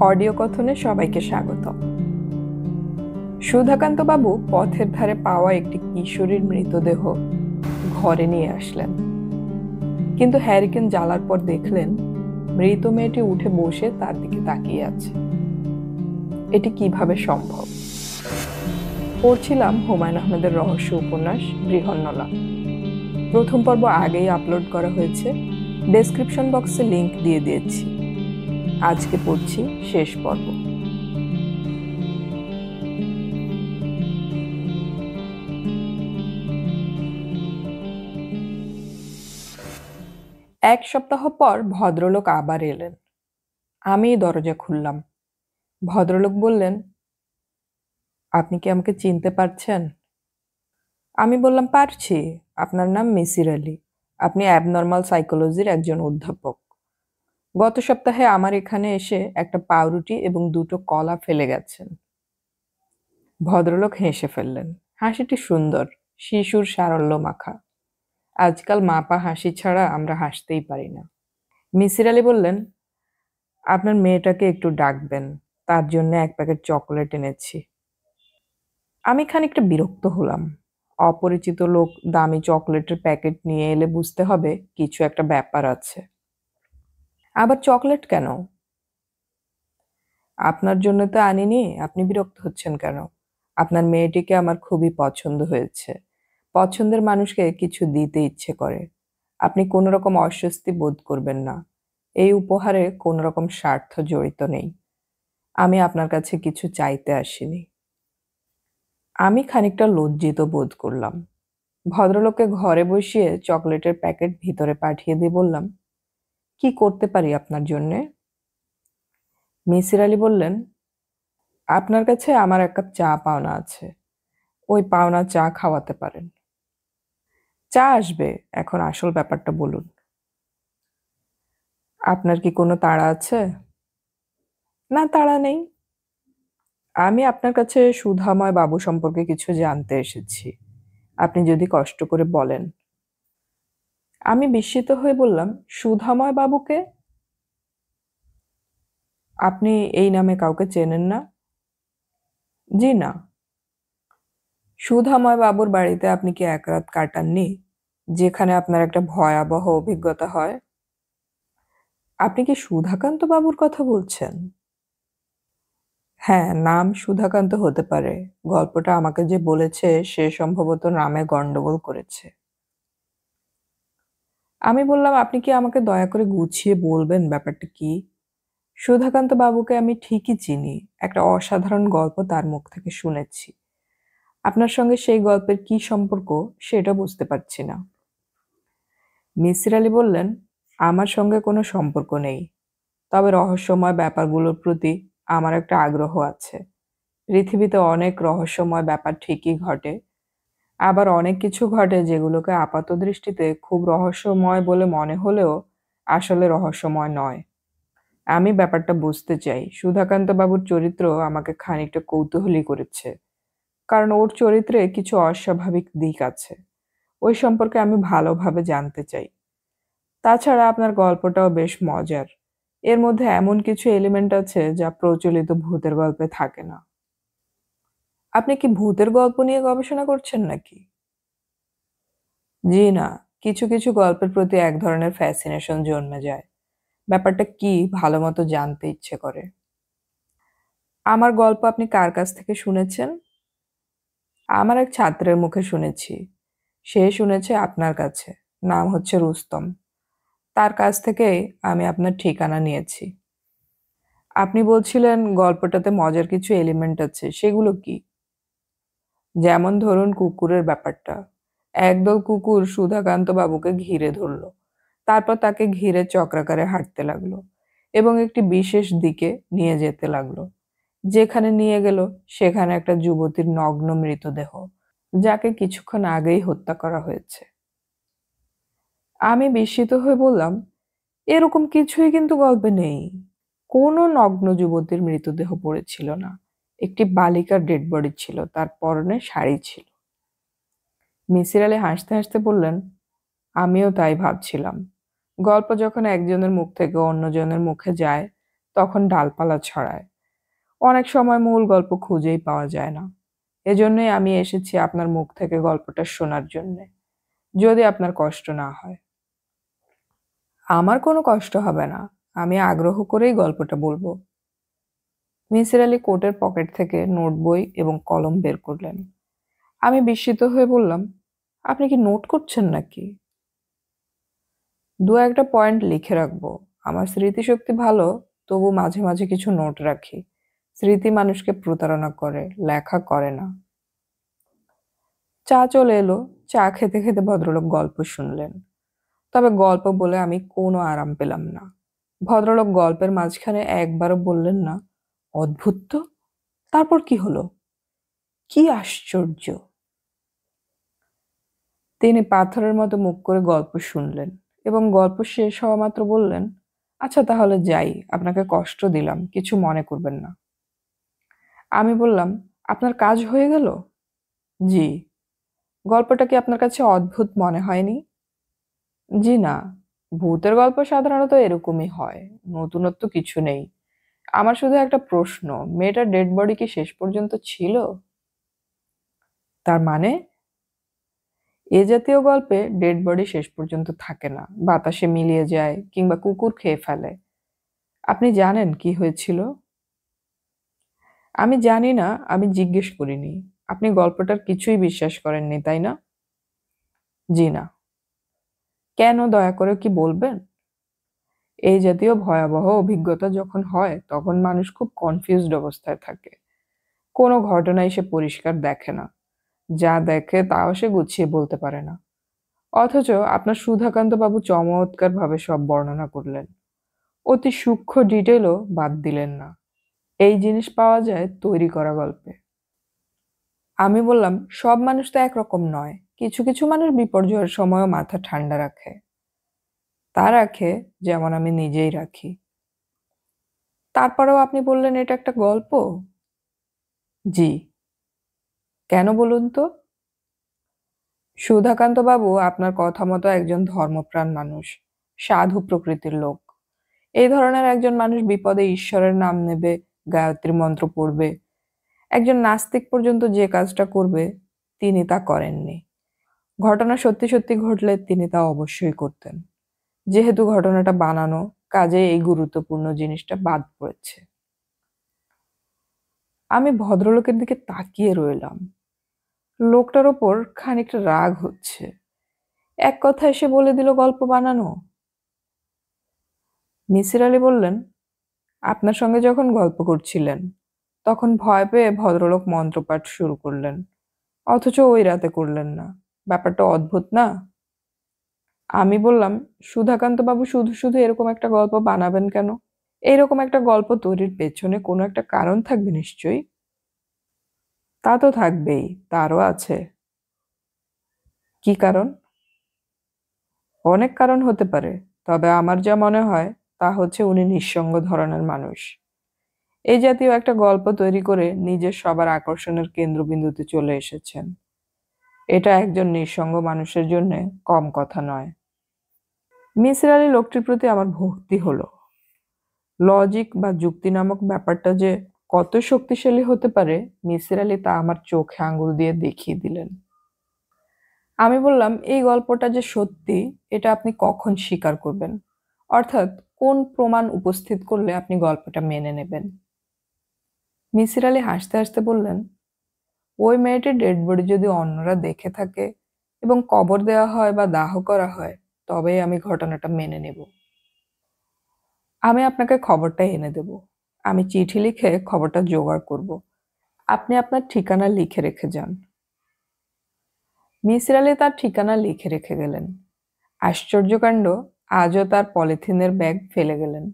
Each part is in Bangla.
অডিও কথনে সবাইকে স্বাগত। সুধাকান্ত বাবু পথের ধারে পাওয়া একটি কিশোরীর মৃতদেহ ঘরে নিয়ে আসলেন, কিন্তু হ্যারিকেন জ্বালার পর দেখলেন মৃত মেয়েটি উঠে বসে তার দিকে তাকিয়ে আছে। এটি কিভাবে সম্ভব? পড়ছিলাম হুমায়ুন আহমেদের রহস্য উপন্যাস বৃহন্নলা। প্রথম পর্ব আগেই আপলোড করা হয়েছে, ডেসক্রিপশন বক্সে লিংক দিয়ে দিয়েছি। আজকে পড়ছি শেষ পর্ব। এক সপ্তাহ পর ভদ্রলোক আবার এলেন। আমি দরজা খুললাম। ভদ্রলোক বললেন, আপনি কি আমাকে চিনতে পারছেন? আমি বললাম, পারছি। আপনার নাম মিসির আলী। আপনি অ্যাবনর্মাল সাইকোলজির একজন অধ্যাপক। গত সপ্তাহে আমার এখানে এসে একটা পাউরুটি এবং দুটো কলা ফেলে গেছেন। ভদ্রলোক হেসে ফেললেন। হাসিটি সুন্দর, শিশুর সারল্য মাখা। আজকাল মাপা হাসি ছাড়া আমরা হাসতেই পারি না। মিসির আলী বললেন, আপনার মেয়েটাকে একটু ডাকবেন, তার জন্য এক প্যাকেট চকলেট এনেছি। আমি খানিকটা বিরক্ত হলাম। অপরিচিত লোক দামি চকলেটের প্যাকেট নিয়ে এলে বুঝতে হবে কিছু একটা ব্যাপার আছে। আবার চকলেট কেন? আপনার জন্য তো আনিনি, আপনি বিরক্ত হচ্ছেন কেন? আপনার মেয়েটিকে আমার খুবই পছন্দ হয়েছে। পছন্দের মানুষকে কিছু দিতে ইচ্ছে করে। আপনি কোনো রকম অস্বস্তি বোধ করবেন না। এই উপহারে কোনো রকম স্বার্থ জড়িত নেই। আমি আপনার কাছে কিছু চাইতে আসিনি। আমি খানিকটা লজ্জিত বোধ করলাম। ভদ্রলোককে ঘরে বসিয়ে চকলেটের প্যাকেট ভিতরে পাঠিয়ে দিয়ে বললাম, কি করতে পারি আপনার জন্যে? মিসির আলী বললেন, আপনার কাছে আমার এক কাপ চা পাওনা আছে। ওই পাওনা চা খাওয়াতে পারেন। চা আসবে, এখন আসল ব্যাপারটা বলুন। আপনার কি কোনো তাড়া আছে? না, তাড়া নেই। আমি আপনার কাছে সুধাময় বাবু সম্পর্কে কিছু জানতে এসেছি। আপনি যদি কষ্ট করে বলেন। আমি বিস্মিত হয়ে বললাম, সুধাময় বাবুকে? আপনি এই নামে কাউকে চেনেন না? জি না। সুধাময় বাবুর বাড়িতে আপনি কি এক রাত কাটাননি, যেখানে আপনার একটা ভয়াবহ অভিজ্ঞতা হয়? আপনি কি সুধাকান্ত বাবুর কথা বলছেন? হ্যাঁ, নাম সুধাকান্ত হতে পারে। গল্পটা আমাকে যে বলেছে সে সম্ভবত নামে গন্ডগোল করেছে। আমি বললাম, আপনি কি আমাকে দয়া করে গুছিয়ে বলবেন ব্যাপারটা কি? সুধাকান্ত বাবুকে আমি ঠিকই চিনি, একটা অসাধারণ গল্প তার মুখ থেকে শুনেছি। আপনার সঙ্গে সেই গল্পের কি সম্পর্ক সেটা বুঝতে পারছি না। মিসির আলী বললেন, আমার সঙ্গে কোনো সম্পর্ক নেই, তবে রহস্যময় ব্যাপারগুলোর প্রতি আমার একটা আগ্রহ আছে। পৃথিবীতে অনেক রহস্যময় ব্যাপার ঠিকই ঘটে, আবার অনেক কিছু ঘটে যেগুলোকে আপাত দৃষ্টিতে খুব রহস্যময় বলে মনে হলেও আসলে রহস্যময় নয়। আমি ব্যাপারটা বুঝতে চাই। সুধাকান্ত বাবুর চরিত্র আমাকে খানিকটা কৌতূহলী করেছে, কারণ ওর চরিত্রে কিছু অস্বাভাবিক দিক আছে। ওই সম্পর্কে আমি ভালোভাবে জানতে চাই। তাছাড়া আপনার গল্পটাও বেশ মজার। এর মধ্যে এমন কিছু এলিমেন্ট আছে যা প্রচলিত ভূতের গল্পে থাকে না। আপনি কি ভূতের গল্প নিয়ে গবেষণা করছেন নাকি? জি না, কিছু কিছু গল্পের প্রতি এক ধরনের ফ্যাসিনেশন জন্মে যায়। ব্যাপারটা কি ভালো মতো জানতে ইচ্ছে করে। আমার গল্প আপনি কার কাছ থেকে শুনেছেন? আমার এক ছাত্রের মুখে শুনেছি। সে শুনেছে আপনার কাছে। নাম হচ্ছে রুস্তম। তার কাছ থেকেই আমি আপনার ঠিকানা নিয়েছি। আপনি বলছিলেন গল্পটাতে মজার কিছু এলিমেন্ট আছে, সেগুলো কি? যেমন ধরুন কুকুরের ব্যাপারটা। একদল কুকুর সুধাকান্ত বাবুকে ঘিরে ধরল, তারপর তাকে ঘিরে চক্রাকারে হাঁটতে লাগলো এবং একটি বিশেষ দিকে নিয়ে যেতে লাগলো। যেখানে নিয়ে গেল সেখানে একটা যুবতীর নগ্ন মৃতদেহ, যাকে কিছুক্ষণ আগেই হত্যা করা হয়েছে। আমি বিস্মিত হয়ে বললাম, এরকম কিছুই কিন্তু গল্পে নেই। কোনো নগ্ন যুবতীর মৃতদেহ পড়েছিল না। একটি বালিকার ডেড বডি ছিল, তার পরনে শাড়ি ছিল। মিসির আলী হাসতে হাসতে বললেন, আমিও তাই ভাবছিলাম। গল্প যখন একজনের মুখ থেকে অন্যজনের মুখে যায়, তখন ডালপালা ছড়ায়। অনেক সময় মূল গল্প খুঁজেই পাওয়া যায় না। এজন্যই আমি এসেছি আপনার মুখ থেকে গল্পটা শোনার জন্যে, যদি আপনার কষ্ট না হয়। আমার কোনো কষ্ট হবে না। আমি আগ্রহ করেই গল্পটা বলবো। মিসির আলি কোটের পকেট থেকে নোট বই এবং কলম বের করলেন। আমি বিস্মিত হয়ে বললাম, আপনি কি নোট করছেন নাকি? দু একটা পয়েন্ট লিখে রাখবো। আমার স্মৃতিশক্তি ভালো, তবু মাঝে মাঝে কিছু নোট রাখি। স্মৃতি মানুষকে প্রতারণা করে, লেখা করে না। চা চলে এলো। চা খেতে খেতে ভদ্রলোক গল্প শুনলেন। তবে গল্প বলে আমি কোনো আরাম পেলাম না। ভদ্রলোক গল্পের মাঝখানে একবারও বললেন না, অদ্ভুত তো, তারপর কি হলো? কি আশ্চর্য! তিনি পাথরের মতো মুখ করে গল্প শুনলেন এবং গল্প শেষ হওয়া মাত্র বললেন, আচ্ছা তাহলে যাই, আপনাকে কষ্ট দিলাম, কিছু মনে করবেন না। আমি বললাম, আপনার কাজ হয়ে গেল? জি। গল্পটা কি আপনার কাছে অদ্ভুত মনে হয়নি? জি না। ভূতের গল্প সাধারণত এরকমই হয়, নতুনত্ব কিছু নেই। আমার শুধু একটা প্রশ্ন, মেয়েটার ডেড বডি কি শেষ পর্যন্ত ছিল? তার মানে? এ জাতীয় গল্পে ডেড বডি শেষ পর্যন্ত থাকে না, বাতাসে মিলিয়ে যায় কিংবা কুকুর খেয়ে ফেলে। আপনি জানেন কি হয়েছিল? আমি জানি না, আমি জিজ্ঞেস করিনি। আপনি গল্পটার কিছুই বিশ্বাস করেননি, তাই না? জি না। কেন, দয়া করে কি বলবেন? এই জাতীয় ভয়াবহ অভিজ্ঞতা যখন হয় তখন মানুষ খুব কনফিউজড অবস্থায় থাকে। কোনো ঘটনাই সে পরিষ্কার দেখে না। যা দেখে তাও সে গুছিয়ে বলতে পারে না। অথচ আপনার সুধাকান্ত বাবু চমৎকারভাবে সব বর্ণনা করলেন। অতি সূক্ষ্ম ডিটেলও বাদ দিলেন না। এই জিনিস পাওয়া যায় তৈরি করা গল্পে। আমি বললাম, সব মানুষ তো একরকম নয়। কিছু কিছু মানুষ বিপর্যয়ের সময়ও মাথা ঠান্ডা রাখে। তা রাখে, যেমন আমি নিজেই রাখি। তারপরেও আপনি বললেন এটা একটা গল্প? জি। কেন বলুন তো? সুধাকান্ত বাবু আপনার কথা মতো একজন ধর্মপ্রাণ মানুষ, সাধু প্রকৃতির লোক। এই ধরনের একজন মানুষ বিপদে ঈশ্বরের নাম নেবে, গায়ত্রী মন্ত্র পড়বে। একজন নাস্তিক পর্যন্ত যে কাজটা করবে, তিনি তা করেননি। ঘটনা সত্যি সত্যি ঘটলে তিনি তা অবশ্যই করতেন। যেহেতু ঘটনাটা বানানো, কাজে এই গুরুত্বপূর্ণ জিনিসটা বাদ পড়েছে। আমি ভদ্রলোকের দিকে তাকিয়ে রইলাম। লোকটার ওপর খানিকটা রাগ হচ্ছে। এক কথায় সে বলে দিল গল্প বানানো। মিসির আলি বললেন, আপনার সঙ্গে যখন গল্প করছিলেন তখন ভয় পেয়ে ভদ্রলোক মন্ত্রপাঠ শুরু করলেন, অথচ ওই রাতে করলেন না। ব্যাপারটা অদ্ভুত না? আমি বললাম, সুধাকান্ত বাবু শুধু শুধু এরকম একটা গল্প বানাবেন কেন? এইরকম একটা গল্প তৈরির পেছনে কোনো একটা কারণ থাকবে নিশ্চয়ই। তা তো থাকবেই, তারও আছে। কি কারণ? অনেক কারণ হতে পারে, তবে আমার যা মনে হয় তা হচ্ছে উনি নিঃসঙ্গ ধরনের মানুষ। এই জাতীয় একটা গল্প তৈরি করে নিজের সবার আকর্ষণের কেন্দ্রবিন্দুতে চলে এসেছেন। এটা একজন নিঃসঙ্গ মানুষের জন্য কম কথা নয়। মিসির আলি লোকটির প্রতি আমার ভক্তি হলো। লজিক বা যুক্তি নামক ব্যাপারটা যে কত শক্তিশালী হতে পারে, মিসির আলি তা আমার চোখে আঙ্গুল দিয়ে দেখিয়ে দিলেন। আমি বললাম, এই গল্পটা যে সত্যি, এটা আপনি কখন স্বীকার করবেন? অর্থাৎ কোন প্রমাণ উপস্থিত করলে আপনি গল্পটা মেনে নেবেন? মিসির আলি হাসতে হাসতে বললেন, ওই মেয়েটির ডেড বডি যদি অন্যরা দেখে থাকে এবং কবর দেওয়া হয় বা দাহ করা হয়, তবেই আমি ঘটনাটা মেনে নেব। আমি আপনাকে খবরটা এনে দেব। আমি চিঠি লিখে খবরটা জোগাড় করব। আপনি আপনার ঠিকানা লিখে রেখে যান। মিসির আলি তার ঠিকানা লিখে রেখে গেলেন। আশ্চর্যকাণ্ড, আজও তার পলিথিনের ব্যাগ ফেলে গেলেন।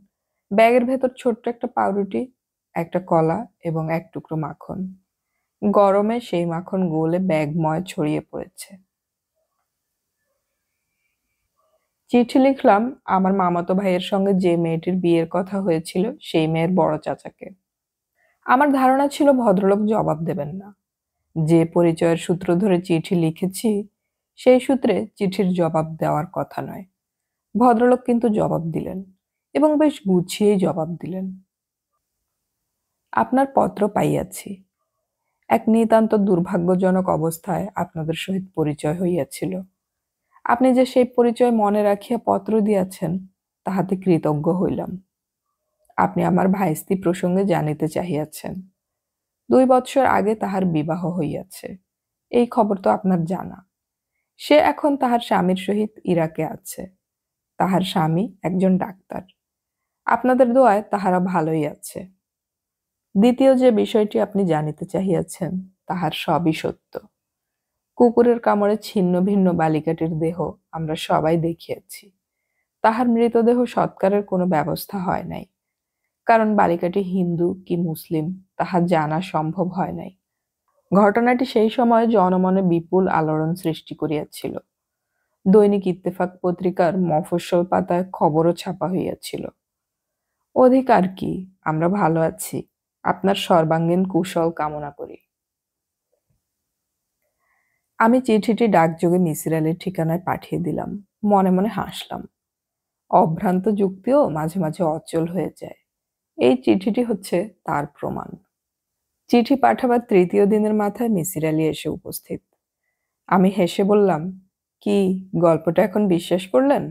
ব্যাগের ভেতর ছোট্ট একটা পাউরুটি, একটা কলা এবং এক টুকরো মাখন। গরমে সেই মাখন গলে ব্যাগময় ছড়িয়ে পড়েছে। চিঠি লিখলাম আমার মামাতো ভাইয়ের সঙ্গে যে মেয়েটির বিয়ের কথা হয়েছিল সেই মেয়ের বড় চাচাকে। আমার ধারণা ছিল ভদ্রলোক জবাব দেবেন না। যে পরিচয়ের সূত্র ধরে চিঠি লিখেছি, সেই সূত্রে চিঠির জবাব দেওয়ার কথা নয়। ভদ্রলোক কিন্তু জবাব দিলেন এবং বেশ গুছিয়েই জবাব দিলেন। আপনার পত্র পাইয়াছি। এক নিতান্ত দুর্ভাগ্যজনক অবস্থায় আপনাদের সহিত পরিচয় হইয়াছিল। আপনি যে সেই পরিচয় মনে রাখিয়া পত্র দিয়াছেন, তাহাতে কৃতজ্ঞ হইলাম। আপনি আমার ভাইস্তি প্রসঙ্গে জানিতে চাহিয়াছেন। 2 বৎসর আগে তাহার বিবাহ হইয়াছে, এই খবর তো আপনার জানা। সে এখন তাহার স্বামীর সহিত ইরাকে আছে। তাহার স্বামী একজন ডাক্তার। আপনাদের দোয়ায় তাহারা ভালোই আছে। দ্বিতীয় যে বিষয়টি আপনি জানিতে চাহিয়াছেন, তাহার সবই সত্য। কুকুরের কামড়ে ছিন্ন ভিন্ন বালিকাটির দেহ আমরা সবাই দেখিয়াছি। তাহার মৃতদেহ সৎকারের কোনো ব্যবস্থা হয় নাই, কারণ বালিকাটি হিন্দু কি মুসলিম তাহা জানা সম্ভব হয় নাই। ঘটনাটি সেই সময় জনমনে বিপুল আলোড়ন সৃষ্টি করিয়াছিল। দৈনিক ইত্তেফাক পত্রিকার মফস্বল পাতায় খবরও ছাপা হইয়াছিল। অধিকার কি, আমরা ভালো আছি। আপনার সর্বাঙ্গীন কুশল কামনা করি। আমি চিঠিটি ডাকযোগে মিসির আলির ঠিকানায় পাঠিয়ে দিলাম। মনে মনে হাসলাম। অভ্রান্ত যুক্তিও মাঝে মাঝে অচল হয়ে যায়। এই চিঠিটি হচ্ছে তার প্রমাণ। চিঠি পাঠাবার 3য় দিনের মাথায় মিসির আলি এসে উপস্থিত। আমি হেসে বললাম, কি গল্পটা এখন বিশ্বাস করলেন?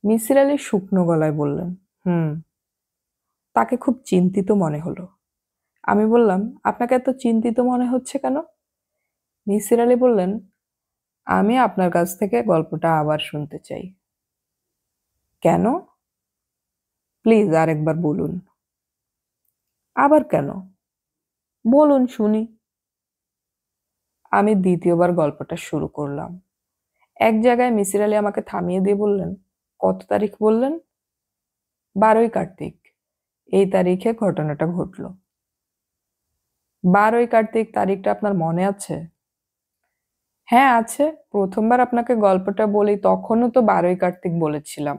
মিসির আলি শুকনো গলায় বললেন, হুম। তাকে খুব চিন্তিত মনে হলো। আমি বললাম, আপনাকে এত চিন্তিত মনে হচ্ছে কেন? মিসির আলি বললেন, আমি আপনার কাছ থেকে গল্পটা আবার শুনতে চাই। কেন? প্লিজ আরেকবার বলুন। আবার কেন? বলুন শুনি। আমি দ্বিতীয়বার গল্পটা শুরু করলাম। এক জায়গায় মিসির আলি আমাকে থামিয়ে দিয়ে বললেন, কত তারিখ বললেন? 12ই কার্তিক। এই তারিখে ঘটনাটা ঘটল। 12ই কার্তিক তারিখটা আপনার মনে আছে? হ্যাঁ আছে। প্রথমবার আপনাকে গল্পটা বলি তখনও তো 12ই কার্তিক বলেছিলাম।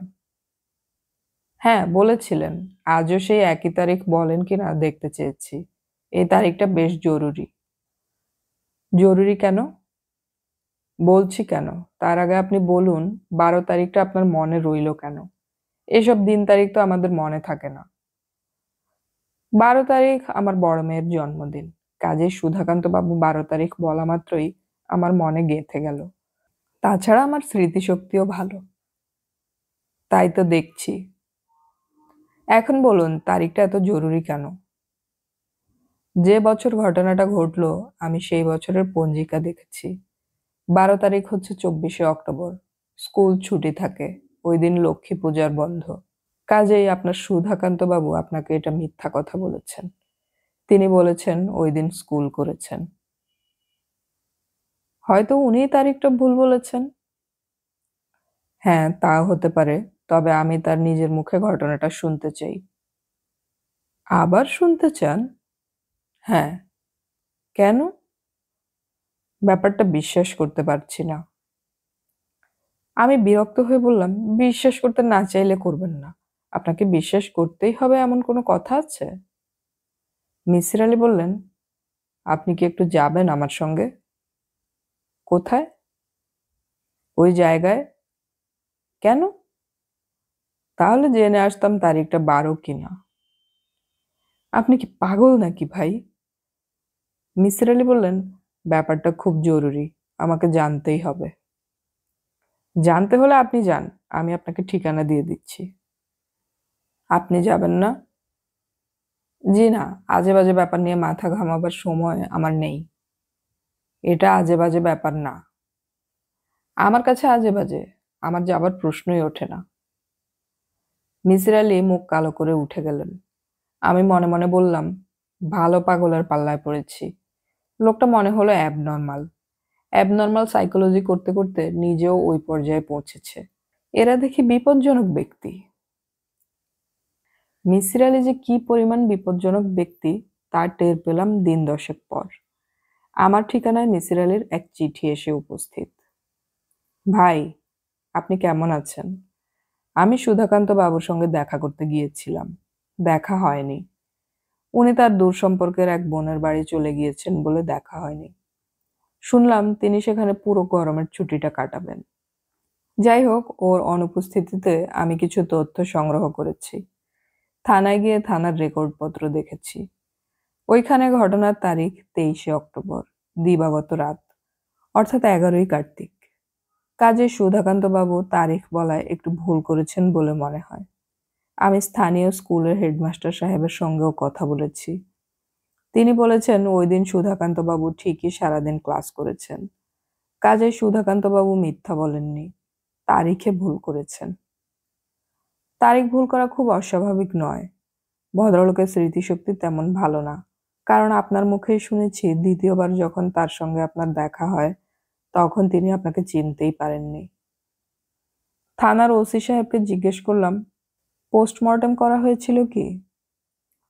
হ্যাঁ বলেছিলেন। আজও সেই একই তারিখ বলেন কিনা দেখতে চেয়েছি। এই তারিখটা বেশ জরুরি। জরুরি কেন? বলছি কেন, তার আগে আপনি বলুন 12 তারিখটা আপনার মনে রইল কেন? এসব দিন তারিখ তো আমাদের মনে থাকে না। 12 তারিখ আমার বড় মেয়ের জন্মদিন। কাজেই সুধাকান্ত বাবু 12 তারিখ বলা মাত্রই আমার মনে গেঁথে গেল। তাছাড়া আমার স্মৃতিশক্তিও ভালো। তাই তো দেখছি। এখন বলুন তারিখটা এত জরুরি কেন? যে বছর ঘটনাটা ঘটলো আমি সেই বছরের পঞ্জিকা দেখেছি। 12 তারিখ হচ্ছে 24শে অক্টোবর। স্কুল ছুটি থাকে। ওই দিন লক্ষ্মী পূজার বন্ধ। কাজেই আপনার সুধাকান্ত বাবু আপনাকে এটা মিথ্যা কথা বলেছেন। তিনি বলেছেন ওই দিন স্কুল করেছেন। হয়তো উনিই তারিখটা ভুল বলেছেন। হ্যাঁ তাও হতে পারে, তবে আমি তার নিজের মুখে ঘটনাটা শুনতে চাই। আবার শুনতে চান? হ্যাঁ। কেন? ব্যাপারটা বিশ্বাস করতে পারছি না। আমি বিরক্ত হয়ে বললাম, বিশ্বাস করতে না চাইলে করবেন না। আপনাকে বিশ্বাস করতেই হবে এমন কোনো কথা আছে? মিসির আলি বললেন, আপনি কি একটু যাবেন আমার সঙ্গে? কোথায়? ওই জায়গায়। কেন? তাহলে জেনে আসতাম তারিখটা 12 কিনা। আপনি কি পাগল নাকি ভাই? মিসির আলি বললেন, ব্যাপারটা খুব জরুরি, আমাকে জানতেই হবে। জানতে হলে আপনি যান, আমি আপনাকে ঠিকানা দিয়ে দিচ্ছি। আপনি যাবেন না? জি না, আজে বাজে ব্যাপার নিয়ে মাথা ঘামাবার সময় আমার নেই। এটা আজে বাজে ব্যাপার না। আমার কাছে আজে বাজে, আমার যাবার প্রশ্নই ওঠে না। মিসির আলি মুখ কালো করে উঠে গেলেন। আমি মনে মনে বললাম, ভালো পাগলের পাল্লায় পড়েছি। লোকটা মনে হলো অ্যাবনর্মাল। অ্যাবনর্মাল সাইকোলজি করতে করতে নিজেও ওই পর্যায়ে পৌঁছেছে। এরা দেখি বিপজ্জনক ব্যক্তি। মিসির আলি যে কি পরিমাণ বিপজ্জনক ব্যক্তি তা টের পেলাম দিন 10 পর। আমার ঠিকানায় মিসির আলির এক চিঠি এসে উপস্থিত। ভাই, আপনি কেমন আছেন? আমি সুধাকান্ত বাবুর সঙ্গে দেখা করতে গিয়েছিলাম। দেখা হয়নি। উনি তার দূর সম্পর্কের এক বোনের বাড়ি চলে গিয়েছেন বলে দেখা হয়নি। শুনলাম তিনি সেখানে পুরো গরমের ছুটিটা কাটাবেন। যাই হোক, ওর অনুপস্থিতিতে আমি কিছু তথ্য সংগ্রহ করেছি। থানায় গিয়ে থানার রেকর্ডপত্র দেখেছি। ওইখানে ঘটনার তারিখ 23শে অক্টোবর, দিবাগত রাত, অর্থাৎ 11ই কার্তিক। কাজে সুধাকান্তবাবু তারিখ বলায় একটু ভুল করেছেন বলে মনে হয়। আমি স্থানীয় স্কুলের হেডমাস্টার সাহেবের সঙ্গেও কথা বলেছি। তিনি বলেছেন ওই দিন সুধাকান্তবাবু ঠিকই সারাদিন ক্লাস করেছেন। কাজেই সুধাকান্তবাবু মিথ্যা বলেননি, তারিখে ভুল করেছেন। তারিখ ভুল করা খুব অস্বাভাবিক নয়। ভদ্রলোকের স্মৃতিশক্তি তেমন ভালো না। কারণ আপনার মুখেই শুনেছি দ্বিতীয়বার যখন তার সঙ্গে আপনার দেখা হয় তখন তিনি আপনাকে চিনতেই পারেননি। থানার ওসি সাহেবকে জিজ্ঞেস করলাম, পোস্টমর্টেম করা হয়েছিল কি?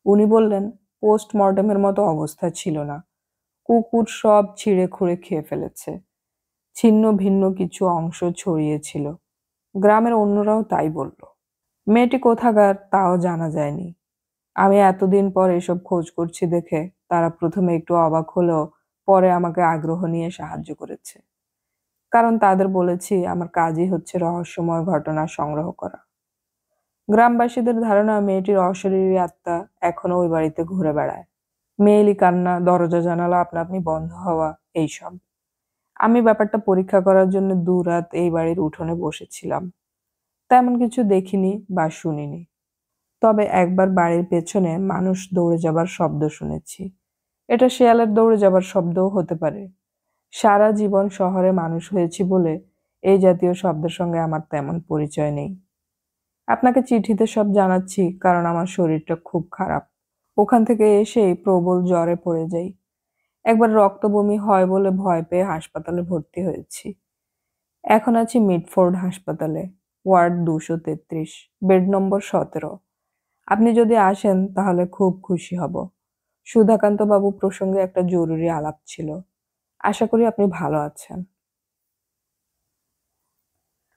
উনি বললেন, পোস্টমর্টেমের মতো অবস্থা ছিল না। কুকুর সব ছিঁড়ে খুঁড়ে খেয়ে ফেলেছে। ছিন্ন ভিন্ন কিছু অংশ ছড়িয়েছিল। গ্রামের অন্যরাও তাই বলল। মেয়েটি কোথাকার তাও জানা যায়নি। আমি এতদিন পর এসব খোঁজ করছি দেখে তারা প্রথমে একটু অবাক হলেও পরে আমাকে আগ্রহ নিয়ে সাহায্য করেছে। কারণ তাদের বলেছি আমার কাজই হচ্ছে রহস্যময় ঘটনা সংগ্রহ করা। গ্রামবাসীদের ধারণা মেয়েটির অশরীরী আত্মা এখনো ওই বাড়িতে ঘুরে বেড়ায়। মেয়েলি কান্না, দরজা জানালা আপনা আপনি বন্ধ হওয়া, এইসব। আমি ব্যাপারটা পরীক্ষা করার জন্য দুরাত এই বাড়ির উঠোনে বসেছিলাম। তেমন কিছু দেখিনি বা শুনিনি। তবে একবার বাড়ির পেছনে মানুষ দৌড়ে যাবার শব্দ শুনেছি। এটা শেয়ালের দৌড়ে যাবার শব্দও হতে পারে। সারা জীবন শহরে মানুষ হয়েছি বলে এই জাতীয় শব্দের সঙ্গে আমার তেমন পরিচয় নেই। আপনাকে চিঠিতে সব জানাচ্ছি কারণ আমার শরীরটা খুব খারাপ। ওখান থেকে এসেই প্রবল জ্বরে পড়ে যাই। একবার রক্ত বমি হয় বলে ভয় পেয়ে হাসপাতালে ভর্তি হয়েছি। এখন আছি মিডফোর্ড হাসপাতালে, ওয়ার্ড 233, বেড নম্বর 17। আপনি যদি আসেন তাহলে খুব খুশি হব। সুধাকান্তবাবু প্রসঙ্গে একটা জরুরি আলাপ ছিল। আশা করি আপনি ভালো আছেন।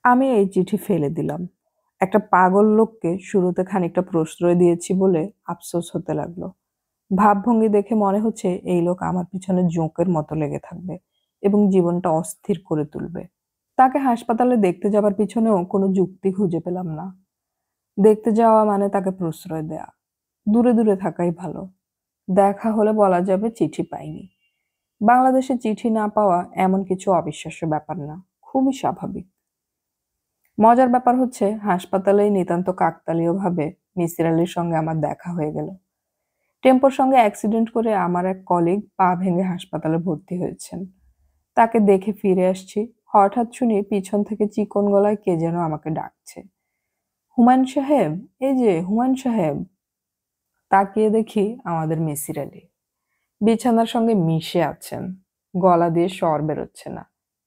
আমি এই চিঠি ফেলে দিলাম। একটা পাগল লোককে শুরুতে খানিকটা প্রশ্রয় দিয়েছি বলে আফসোস হতে লাগলো। ভাবভঙ্গি দেখে মনে হচ্ছে এই লোক আমার পিছনে জোঁকের মতো লেগে থাকবে এবং জীবনটা অস্থির করে তুলবে। তাকে হাসপাতালে দেখতে যাবার পিছনেও কোনো যুক্তি খুঁজে পেলাম না। দেখতে যাওয়া মানে তাকে প্রশ্রয় দেয়া। দূরে দূরে থাকাই ভালো। দেখা হলে বলা যাবে চিঠি পাইনি। বাংলাদেশে চিঠি না পাওয়া এমন কিছু অবিশ্বাস্য ব্যাপার না, খুবই স্বাভাবিক। মজার ব্যাপার হচ্ছে হাসপাতালেই নিতান্ত কাকতালীয়ভাবে মিসির আলির সঙ্গে আমার দেখা হয়ে গেল। টেম্পোর সঙ্গে অ্যাক্সিডেন্ট করে আমার এক কলিগ পা ভেঙে হাসপাতালে ভর্তি হয়েছেন। তাকে দেখে ফিরে আসছি, হঠাৎ শুনি পিছন থেকে চিকন গলায় কে যেন আমাকে ডাকছে। হুমায়ুন সাহেব, এই যে হুমায়ুন সাহেব। তাকিয়ে দেখি আমাদের মিসির আলি বিছানার সঙ্গে মিশে আছেন। গলা দিয়ে স্বর বেরোচ্ছে না,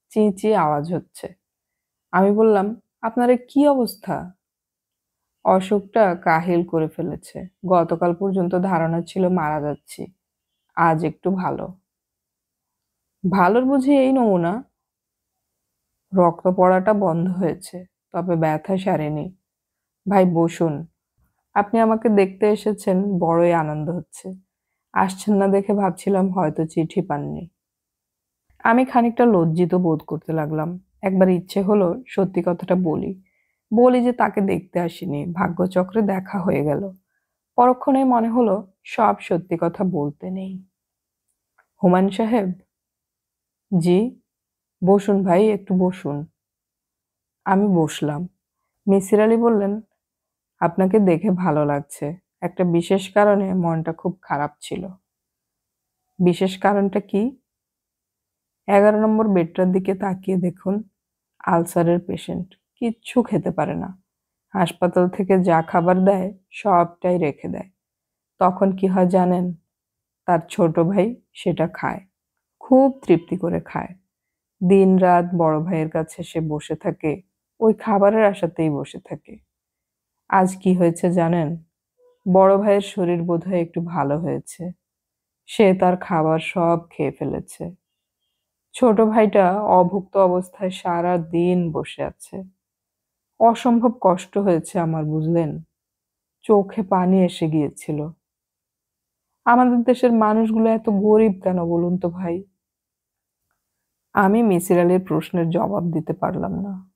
চেঁচিয়ে আওয়াজ হচ্ছে। আমি বললাম, আপনার এ কি অবস্থা? অসুখটা কাহিল করে ফেলেছে। গতকাল পর্যন্ত ধারণা ছিল মারা যাচ্ছি, আজ একটু ভালো। ভালোর বুঝি এই নমুনা? রক্ত পড়াটা বন্ধ হয়েছে, তবে ব্যথা সারেনি। ভাই বসুন, আপনি আমাকে দেখতে এসেছেন, বড়ই আনন্দ হচ্ছে। আসছেন না দেখে ভাবছিলাম হয়তো চিঠি পাননি। আমি খানিকটা লজ্জিত বোধ করতে লাগলাম। একবার ইচ্ছে হলো সত্যি কথাটা বলি। বলি যে তাকে দেখতে আসিনি, ভাগ্যচক্রে দেখা হয়ে গেল। পরক্ষণেই মনে হলো সব সত্যি কথা বলতে নেই। হুমায়ুন সাহেব। জি। বসুন ভাই, একটু বসুন। আমি বসলাম। মিসির আলি বললেন, আপনাকে দেখে ভালো লাগছে। একটা বিশেষ কারণে মনটা খুব খারাপ ছিল। বিশেষ কারণটা কি? 11 নম্বর বেডটার দিকে তাকিয়ে দেখুন। আলসারের পেশেন্ট, কিচ্ছু খেতে পারে না। হাসপাতাল থেকে যা খাবার দেয় সবটাই রেখে দেয়। তখন কি হয় জানেন? তার ছোট ভাই সেটা খায়, খুব তৃপ্তি করে খায়। দিন রাত বড় ভাইয়ের কাছে সে বসে থাকে, ওই খাবারের আশাতেই বসে থাকে। আজ কি হয়েছে জানেন? বড় ভাইয়ের শরীর বোধহয় একটু ভালো হয়েছে। সে তার খাবার সব খেয়ে ফেলেছে। ছোট ভাইটা অভুক্ত অবস্থায় সারা দিন বসে আছে। অসম্ভব কষ্ট হয়েছে আমার, বুঝলেন? চোখে পানি এসে গিয়েছিল। আমাদের দেশের মানুষগুলো এত গরিব কেন বলুন তো ভাই? আমি মিসির আলির প্রশ্নের জবাব দিতে পারলাম না।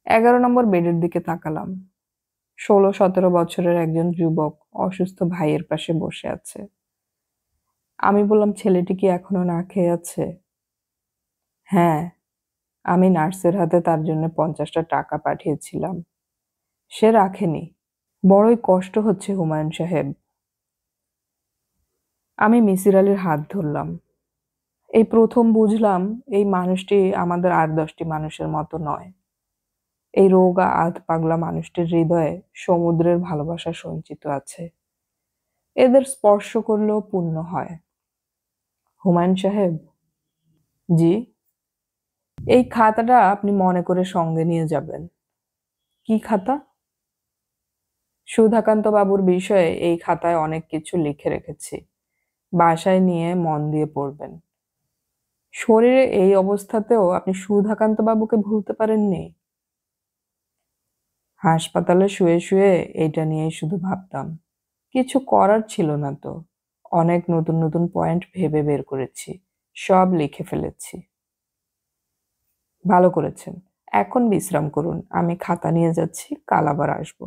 11 নম্বর বেডের দিকে তাকালাম। 16-17 বছরের একজন যুবক অসুস্থ ভাইয়ের পাশে বসে আছে। আমি বললাম, ছেলেটি কি এখনো না খেয়ে আছে? হ্যাঁ, আমি নার্সের হাতে তার জন্য 50টা টাকা পাঠিয়েছিলাম। সে রাখেনি। বড়ই কষ্ট হচ্ছে হুমায়ুন সাহেব। আমি মিসির আলির হাত ধরলাম। এই প্রথম বুঝলাম এই মানুষটি আমাদের আর 10টি মানুষের মতো নয়। এই রোগা আধ পাগলা মানুষটির হৃদয়ে সমুদ্রের ভালোবাসা সঞ্চিত আছে। এদের স্পর্শ করলেও পুণ্য হয়। হুমায়ুন সাহেব। জি। এই খাতাটা আপনি মনে করে সঙ্গে নিয়ে যাবেন। কি খাতা? সুধাকান্ত বাবুর বিষয়ে এই খাতায় অনেক কিছু লিখে রেখেছি। বাসায় নিয়ে মন দিয়ে পড়বেন। শরীরে এই অবস্থাতেও আপনি সুধাকান্ত বাবুকে ভুলতে পারেননি? হাসপাতালে শুয়ে শুয়ে এইটা নিয়েই শুধু ভাবতাম। কিছু করার ছিল না তো। অনেক নতুন নতুন পয়েন্ট ভেবে বের করেছি। সব লিখে ফেলেছি। ভালো করেছেন। এখন বিশ্রাম করুন। আমি খাতা নিয়ে যাচ্ছি, কাল আবার আসবো।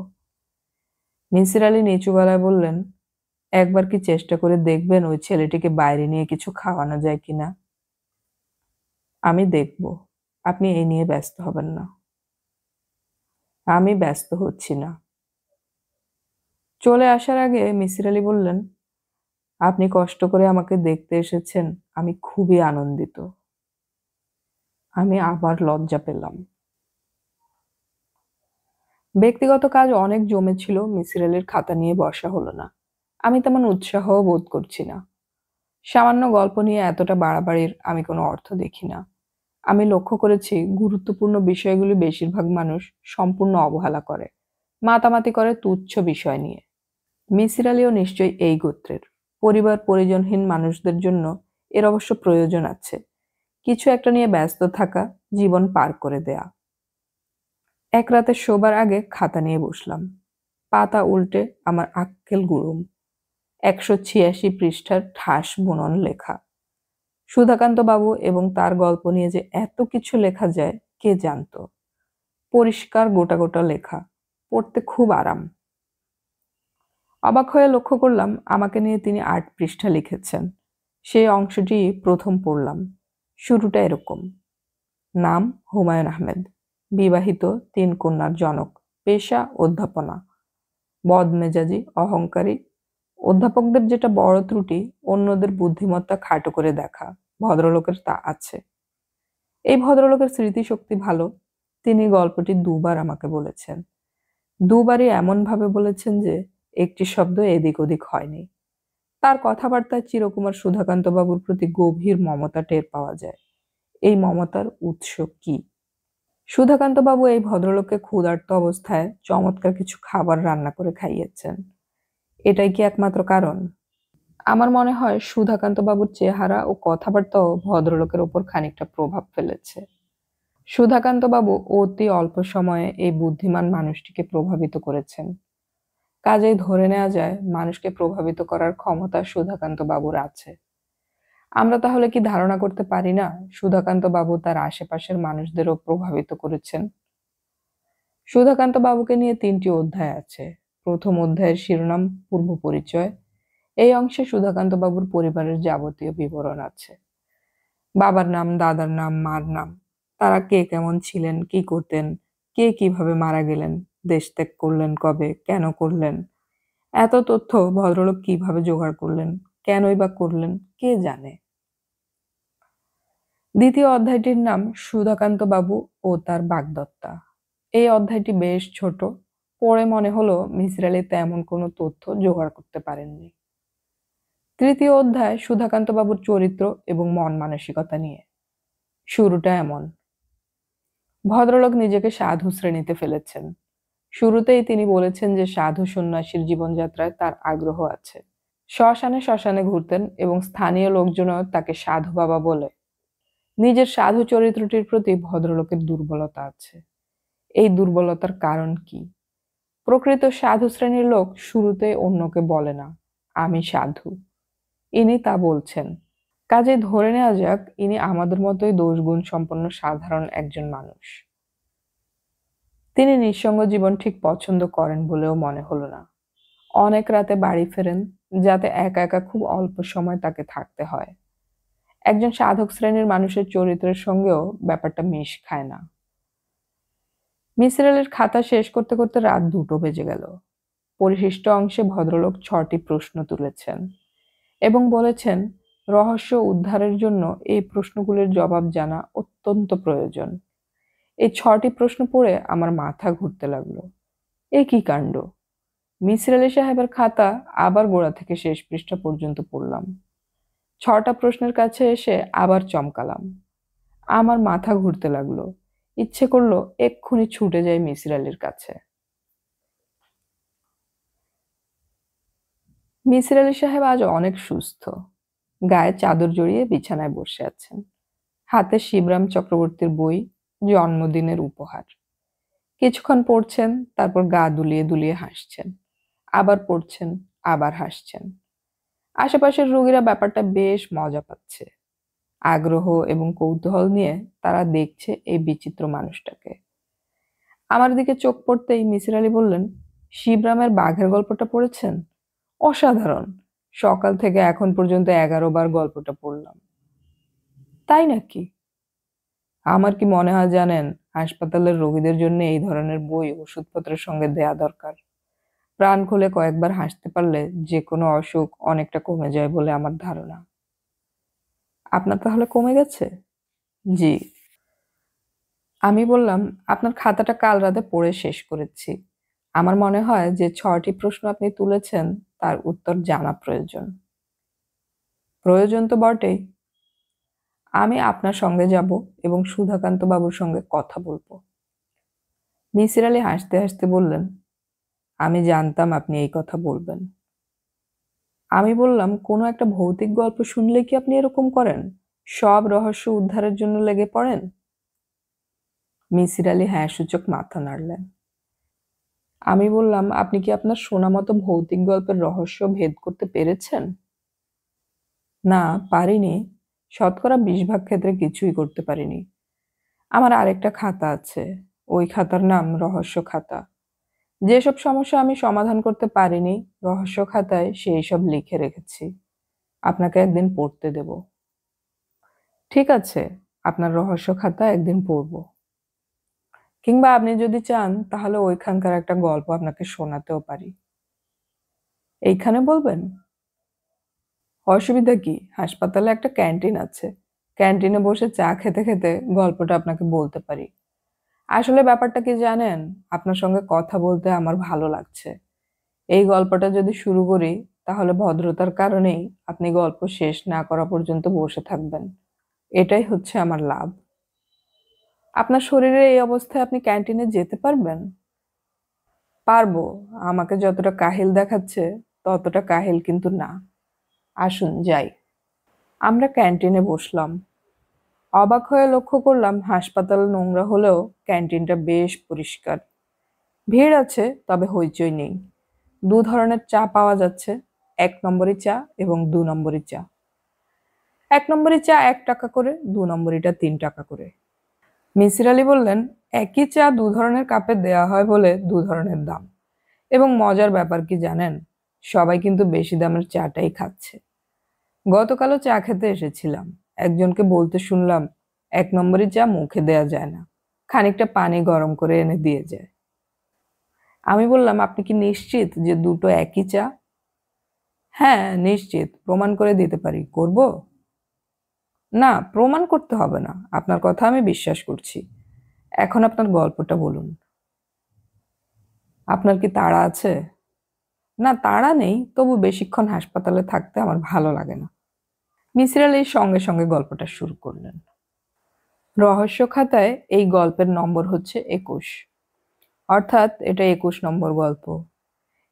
মিসির আলি নিচু গলায় বললেন, একবার কি চেষ্টা করে দেখবেন ওই ছেলেটিকে বাইরে নিয়ে কিছু খাওয়ানো যায় কিনা? আমি দেখব। আপনি এই নিয়ে ব্যস্ত হবেন না। আমি ব্যস্ত হচ্ছি না। চলে আসার আগে মিসির আলি বললেন, আপনি কষ্ট করে আমাকে দেখতে এসেছেন, আমি খুবই আনন্দিত। আমি আবার লজ্জা পেলাম। ব্যক্তিগত কাজ অনেক জমেছিল, মিসির আলির খাতা নিয়ে বসা হলো না। আমি তেমন উৎসাহও বোধ করছি না। সামান্য গল্প নিয়ে এতটা বাড়াবাড়ির আমি কোনো অর্থ দেখি না। আমি লক্ষ্য করেছি গুরুত্বপূর্ণ বিষয়গুলি বেশিরভাগ মানুষ সম্পূর্ণ অবহেলা করে, মাতামাতি করে তুচ্ছ বিষয় নিয়ে। মিসির আলিও নিশ্চয়ই এই গোত্রের। পরিবার পরিজনহীন মানুষদের জন্য এর অবশ্য প্রয়োজন আছে। কিছু একটা নিয়ে ব্যস্ত থাকা, জীবন পার করে দেয়া। এক রাতে শোবার আগে খাতা নিয়ে বসলাম। পাতা উল্টে আমার আক্কেল গুড়ুম। 186 পৃষ্ঠার ঠাস বুনন লেখা। সুধাকান্ত বাবু এবং তার গল্প নিয়ে যে এত কিছু লেখা যায় কে জানতো। পরিষ্কার গোটা গোটা লেখা, পড়তে খুব আরাম। অবাক হয়ে লক্ষ্য করলাম আমাকে নিয়ে তিনি 8 পৃষ্ঠা লিখেছেন। সেই অংশটি প্রথম পড়লাম। শুরুটা এরকম: নাম হুমায়ুন আহমেদ, বিবাহিত, 3 কন্যার জনক, পেশা অধ্যাপনা, বদমেজাজি, অহংকারী। অধ্যাপকদের যেটা বড় ত্রুটি, অন্যদের বুদ্ধিমত্তা খাটো করে দেখা। ভদ্রলোকের তা আছে। এই ভদ্রলোকের স্মৃতিশক্তি ভালো। তিনি গল্পটি 2 বার আমাকে বলেছেন। 2 বারই এমনভাবে বলেছেন যে একটি শব্দ এদিক ওদিক হয়নি। তার কথাবার্তায় চিরকুমার সুধাকান্ত বাবুর প্রতি গভীর মমতা টের পাওয়া যায়। এই মমতার উৎস কি? সুধাকান্ত বাবু এই ভদ্রলোককে ক্ষুধার্ত অবস্থায় চমৎকার কিছু খাবার রান্না করে খাইয়েছেন। এটাই কি একমাত্র কারণ? আমার মনে হয় সুধাকান্ত বাবুর চেহারা ও কথাবার্তাও ভদ্রলোকের ওপর খানিকটা প্রভাব ফেলেছে। সুধাকান্ত বাবু অতি অল্প সময়ে এই বুদ্ধিমান মানুষটিকে প্রভাবিত করেছেন। কাজেই ধরে নেওয়া যায় মানুষকে প্রভাবিত করার ক্ষমতা সুধাকান্ত বাবুর আছে। আমরা তাহলে কি ধারণা করতে পারি না সুধাকান্ত বাবু তার আশেপাশের মানুষদেরও প্রভাবিত করেছেন? সুধাকান্ত বাবুকে নিয়ে 3টি অধ্যায় আছে। প্রথম অধ্যায়ের শিরোনাম পূর্ব পরিচয়। এই অংশে সুধাকান্ত বাবুর পরিবারের যাবতীয় বিবরণ আছে। বাবার নাম, দাদার নাম, মার নাম, তারা কে কেমন ছিলেন, কি করতেন, কে কিভাবে মারা গেলেন, দেশ ত্যাগ করলেন কবে, কেন করলেন। এত তথ্য ভদ্রলোক কিভাবে জোগাড় করলেন, কেনই বা করলেন, কে জানে। দ্বিতীয় অধ্যায়টির নাম সুধাকান্ত বাবু ও তার বাগদত্তা। এই অধ্যায়টি বেশ ছোট। পড়ে মনে হলো মিসির আলি তেমন কোনো তথ্য জোগাড় করতে পারেননি। তৃতীয় অধ্যায় সুধাকান্ত বাবুর চরিত্র এবং মন মানসিকতা নিয়ে। শুরুটা এমন: ভদ্রলোক নিজেকে সাধু শ্রেণীতে ফেলেছেন। শুরুতেই তিনি বলেছেন যে সাধু সন্ন্যাসীর জীবনযাত্রায় তার আগ্রহ আছে। শ্মশানে শ্মশানে ঘুরতেন এবং স্থানীয় লোকজনও তাকে সাধু বাবা বলে। নিজের সাধু চরিত্রটির প্রতি ভদ্রলোকের দুর্বলতা আছে। এই দুর্বলতার কারণ কি? প্রকৃত সাধু শ্রেণীর লোক শুরুতে অন্যকে বলে না, আমি সাধু। ইনি তা বলছেন। কাজেই ধরে নেওয়া যাক ইনি আমাদের মতোই দোষগুণ সম্পন্ন সাধারণ একজন মানুষ। তিনি নিঃসঙ্গ জীবন ঠিক পছন্দ করেন বলেও মনে হলো না। অনেক রাতে বাড়ি ফেরেন, যাতে একা একা খুব অল্প সময় তাকে থাকতে হয়। একজন সাধক শ্রেণীর মানুষের চরিত্রের সঙ্গেও ব্যাপারটা মিশ খায় না। মিসির আলির খাতা শেষ করতে করতে রাত 2টো বেজে গেল। পরিশিষ্ট অংশে ভদ্রলোক 6টি প্রশ্ন তুলেছেন এবং বলেছেন রহস্য উদ্ধারের জন্য এই প্রশ্নগুলির জবাব জানা অত্যন্ত প্রয়োজন। এই 6টি প্রশ্ন পড়ে আমার মাথা ঘুরতে লাগলো। এ কি কাণ্ড! মিসির আলি সাহেবের খাতা আবার গোড়া থেকে শেষ পৃষ্ঠা পর্যন্ত পড়লাম। 6টা প্রশ্নের কাছে এসে আবার চমকালাম। আমার মাথা ঘুরতে লাগলো। ইচ্ছে করলো এক্ষুনি ছুটে যাই মিসির আলির কাছে। মিসির আলি সাহেব আজ অনেক সুস্থ। গায়ে চাদর জড়িয়ে বিছানায় বসে আছেন। হাতে শিবরাম চক্রবর্তীর বই, জন্মদিনের উপহার। কিছুক্ষণ পড়ছেন, তারপর গা দুলিয়ে দুলিয়ে হাসছেন। আবার পড়ছেন, আবার হাসছেন। আশেপাশের রোগীরা ব্যাপারটা বেশ মজা পাচ্ছে। আগ্রহ এবং কৌতূহল নিয়ে তারা দেখছে এই বিচিত্র মানুষটাকে। আমার দিকে চোখ পড়তেই মিসির আলি বললেন, শিবরামের বাঘের গল্পটা পড়েছেন? অসাধারণ। সকাল থেকে এখন পর্যন্ত 11 বার গল্পটা পড়লাম। তাই নাকি? আমার কি মনে হয় জানেন, হাসপাতালের রোগীদের জন্য এই ধরনের বই ওষুধপত্রের সঙ্গে দেয়া দরকার। প্রাণ খুলে কয়েকবার হাসতে পারলে যে কোনো অসুখ অনেকটা কমে যায় বলে আমার ধারণা। আপনার তাহলে কমে গেছে? জি। আমি বললাম, আপনার খাতাটা কাল রাতে পড়ে শেষ করেছি। আমার মনে হয় যে 6টি প্রশ্ন আপনি তুলেছেন তার উত্তর জানা প্রয়োজন। প্রয়োজন তো বটেই। আমি আপনার সঙ্গে যাব এবং সুধাকান্ত বাবুর সঙ্গে কথা বলবো। মিসির আলি হাসতে হাসতে বললেন, আমি জানতাম আপনি এই কথা বলবেন। আমি বললাম, কোনো একটা ভৌতিক গল্প শুনলে কি আপনি এরকম করেন? সব রহস্য উদ্ধারের জন্য লেগে পড়েন? মিসির আলি হ্যাঁ সূচক মাথা নাড়লেন। আমি বললাম, আপনি কি আপনার শোনা মতো ভৌতিক গল্পের রহস্য ভেদ করতে পেরেছেন? না, পারিনি। শতকরা 20 ভাগ ক্ষেত্রে কিছুই করতে পারিনি। আমার আরেকটা খাতা আছে। ওই খাতার নাম রহস্য খাতা। যেসব সমস্যা আমি সমাধান করতে পারিনি, রহস্য খাতায় সেই সব লিখে রেখেছি। আপনাকে একদিন পড়তে দেব। ঠিক আছে, আপনার রহস্য খাতা একদিন পড়ব। কিংবা আপনি যদি চান তাহলে ওইখানকার একটা গল্প আপনাকে শোনাতেও পারি। এইখানে বলবেন? অসুবিধা কি? হাসপাতালে একটা ক্যান্টিন আছে। ক্যান্টিনে বসে চা খেতে খেতে গল্পটা আপনাকে বলতে পারি। আসলে ব্যাপারটা কি জানেন, আপনার সঙ্গে কথা বলতে আমার ভালো লাগছে। এই গল্পটা যদি শুরু করি তাহলে ভদ্রতার কারণেই আপনি গল্প শেষ না করা পর্যন্ত বসে থাকবেন। এটাই হচ্ছে আমার লাভ। আপনার শরীরের এই অবস্থায় আপনি ক্যান্টিনে যেতে পারবেন? পারবো। আমাকে যতটা কাহিল দেখাচ্ছে ততটা কাহিল কিন্তু না। আসুন যাই। আমরা ক্যান্টিনে বসলাম। অবাক হয়ে লক্ষ্য করলাম হাসপাতাল নোংরা হলেও ক্যান্টিনটা বেশ পরিষ্কার। ভিড় আছে, তবে হইচই নেই। 2 ধরনের চা পাওয়া যাচ্ছে, 1 নম্বরি চা এবং 2 নম্বরি চা। 1 নম্বরি চা 1 টাকা করে, 2 নম্বরিটা 3 টাকা করে। মিসির আলি বললেন, একই চা 2 ধরনের কাপে দেয়া হয় বলে 2 ধরনের দাম। এবং মজার ব্যাপার কি জানেন, সবাই কিন্তু বেশি দামের চাটাই খাচ্ছে। গতকালও চা খেতে এসেছিলাম। একজনকে বলতে শুনলাম, 1 নম্বরি চা মুখে দেয়া যায় না, খানিকটা পানি গরম করে এনে দিয়ে যায়। আমি বললাম, আপনি কি নিশ্চিত যে দুটো একই চা? হ্যাঁ নিশ্চিত, প্রমাণ করে দিতে পারি। করব? না, প্রমাণ করতে হবে না, আপনার কথা আমি বিশ্বাস করছি। এখন আপনার গল্পটা বলুন। আপনার কি তাড়া আছে? না, তাড়া নেই, তবু বেশিক্ষণ হাসপাতালে থাকতে আমার ভালো লাগে না। মিসির আলি সঙ্গে সঙ্গে গল্পটা শুরু করলেন। রহস্য খাতায় এই গল্পের নম্বর হচ্ছে 21, অর্থাৎ এটা 21 নম্বর গল্প।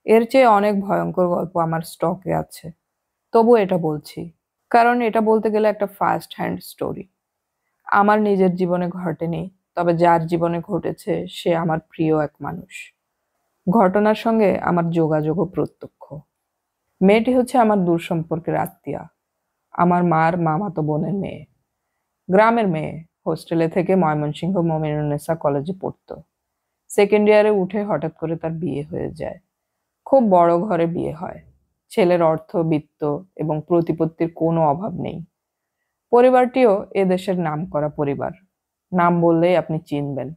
এর চেয়ে অনেক ভয়ঙ্কর গল্প আমার স্টকে আছে, তবু এটা বলছি, কারণ এটা বলতে গেলে একটা ফার্স্ট হ্যান্ড স্টোরি। আমার নিজের জীবনে ঘটেনি, তবে যার জীবনে ঘটেছে সে আমার প্রিয় এক মানুষ। ঘটনার সঙ্গে আমার যোগাযোগও প্রত্যক্ষ। মেয়েটি হচ্ছে আমার দূর সম্পর্কের আত্মীয়া, আমার মার মামাতো বোনের মেয়ে। গ্রামের মেয়ে, হোস্টেলে থেকে ময়মনসিংহ মোমিনুন্নেছা কলেজে পড়তো। সেকেন্ড ইয়ারে উঠে হঠাৎ করে তার বিয়ে হয়ে যায়। খুব বড় ঘরে বিয়ে হয়। ছেলের অর্থ, বিত্ত এবং প্রতিপত্তির কোনো অভাব নেই। পরিবারটিও এদেশের নামকরা পরিবার। নাম বললেই আপনি চিনবেন,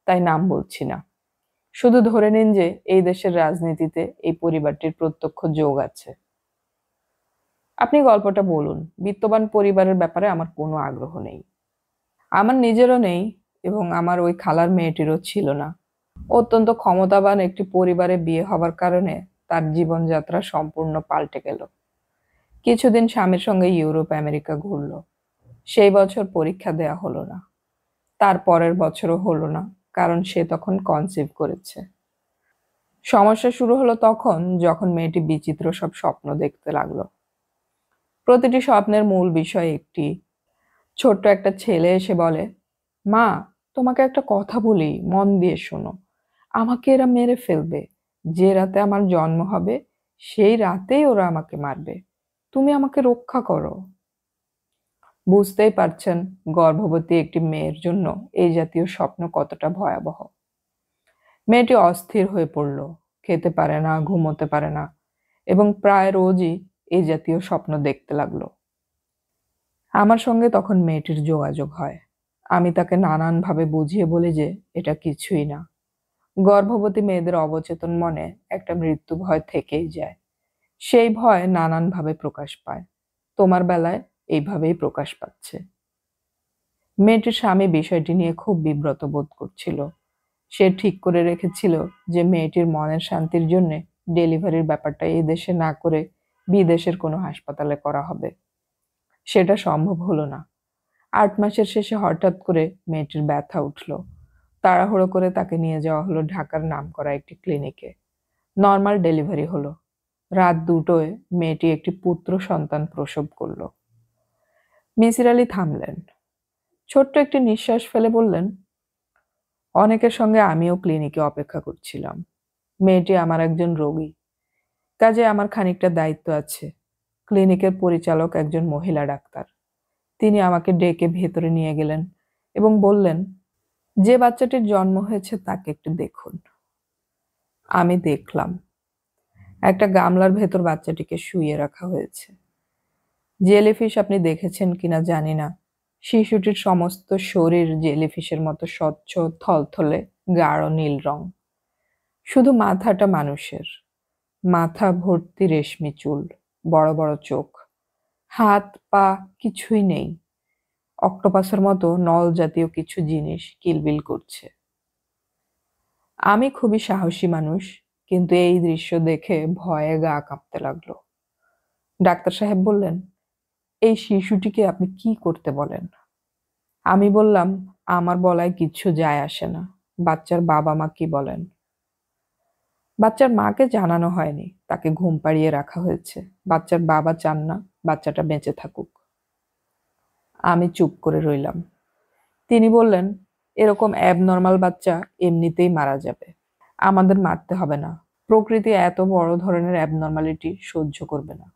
তাই নাম বলছি না। শুধু ধরে নিন যে এই দেশের রাজনীতিতে এই পরিবারটির প্রত্যক্ষ যোগ আছে। আপনি গল্পটা বলুন। বিত্তবান পরিবারের ব্যাপারে আমার কোনো আগ্রহ নেই। আমার নিজেরও নেই, এবং আমার ওই খালার মেয়েটিরও ছিল না। অত্যন্ত ক্ষমতাবান একটি পরিবারে বিয়ে হবার কারণে তার জীবনযাত্রা সম্পূর্ণ পাল্টে গেল। কিছুদিন স্বামীর সঙ্গে ইউরোপ আমেরিকা ঘুরল। সেই বছর পরীক্ষা দেয়া হলো না। তার পরের বছরও হলো না, কারণ সে তখন কনসিভ করেছে। সমস্যা শুরু হলো তখন, যখন মেয়েটি বিচিত্র সব স্বপ্ন দেখতে লাগলো। প্রতিটি স্বপ্নের মূল বিষয় একটি। ছোট্ট একটা ছেলে এসে বলে, মা, তোমাকে একটা কথা বলি, মন দিয়ে শোনো। আমাকে এরা মেরে ফেলবে। যে রাতে আমার জন্ম হবে সেই রাতেই ওরা আমাকে মারবে। তুমি আমাকে রক্ষা করো। বুঝতেই পারছেন গর্ভবতী একটি মেয়ের জন্য এই জাতীয় স্বপ্ন কতটা ভয়াবহ। মেয়েটি অস্থির হয়ে পড়ল। খেতে পারে না, ঘুমোতে পারে না, এবং প্রায় রোজই এই জাতীয় স্বপ্ন দেখতে লাগলো। আমার সঙ্গে তখন মেয়েটির যোগাযোগ হয়। আমি তাকে নানানভাবে বুঝিয়ে বলি যে এটা কিছুই না। গর্ভবতী মেয়েদের অবচেতন মনে একটা মৃত্যু ভয় থেকেই যায়। সেই ভয় নানানভাবে প্রকাশ পায়। তোমার বেলায় এইভাবেই প্রকাশ পাচ্ছে। মেয়েটির স্বামী বিষয়টি নিয়ে খুব বিব্রত বোধ করছিল। সে ঠিক করে রেখেছিল যে মেয়েটির মনের শান্তির জন্যে ডেলিভারির ব্যাপারটা এই দেশে না করে বিদেশের কোনো হাসপাতালে করা হবে। সেটা সম্ভব হলো না। 8 মাসের শেষে হঠাৎ করে মেয়েটির ব্যথা উঠল। তাড়াহুড়ো করে তাকে নিয়ে যাওয়া হলো ঢাকার নামকরা একটি ক্লিনিকে। নর্মাল ডেলিভারি হলো। রাত 2টোয় মেয়েটি একটি পুত্র সন্তান প্রসব করল। মিসির আলী থামলেন। ছোট্ট একটি নিঃশ্বাস ফেলে বললেন, অনেকের সঙ্গে আমিও ক্লিনিকে অপেক্ষা করছিলাম। মেয়েটি আমার একজন রোগী, কাজে আমার খানিকটা দায়িত্ব আছে। ক্লিনিকের পরিচালক একজন মহিলা ডাক্তার। তিনি আমাকে ডেকে ভেতরে নিয়ে গেলেন এবং বললেন, যে বাচ্চাটির জন্ম হয়েছে তাকে একটু দেখুন। আমি দেখলাম। একটা গামলার ভেতর বাচ্চাটিকে শুইয়ে রাখা হয়েছে। জেলিফিশ আপনি দেখেছেন কিনা জানি না। শিশুটির সমস্ত শরীর জেলিফিশের মতো স্বচ্ছ, থলথলে, গাঢ় নীল রং। শুধু মাথাটা মানুষের। মাথা ভর্তি রেশমি চুল, বড় বড় চোখ। হাত পা কিছুই নেই। অক্টোপাসের মতো নল জাতীয় কিছু জিনিস কিলবিল করছে। আমি খুবই সাহসী মানুষ, কিন্তু এই দৃশ্য দেখে ভয়ে গা কাঁপতে লাগলো। ডাক্তার সাহেব বললেন, এই শিশুটিকে আপনি কি করতে বলেন? আমি বললাম, আমার বলায় কিচ্ছু যায় আসে না। বাচ্চার বাবা মা কি বলেন? বাচ্চার মাকে জানানো হয়নি, তাকে ঘুম পাড়িয়ে রাখা হয়েছে। বাচ্চার বাবা চান না বাচ্চাটা বেঁচে থাকুক। আমি চুপ করে রইলাম। তিনি বললেন, এরকম অ্যাবনর্মাল বাচ্চা এমনিতেই মারা যাবে। আমাদের মারতে হবে না। প্রকৃতি এত বড় ধরনের অ্যাবনর্মালিটি সহ্য করবে না।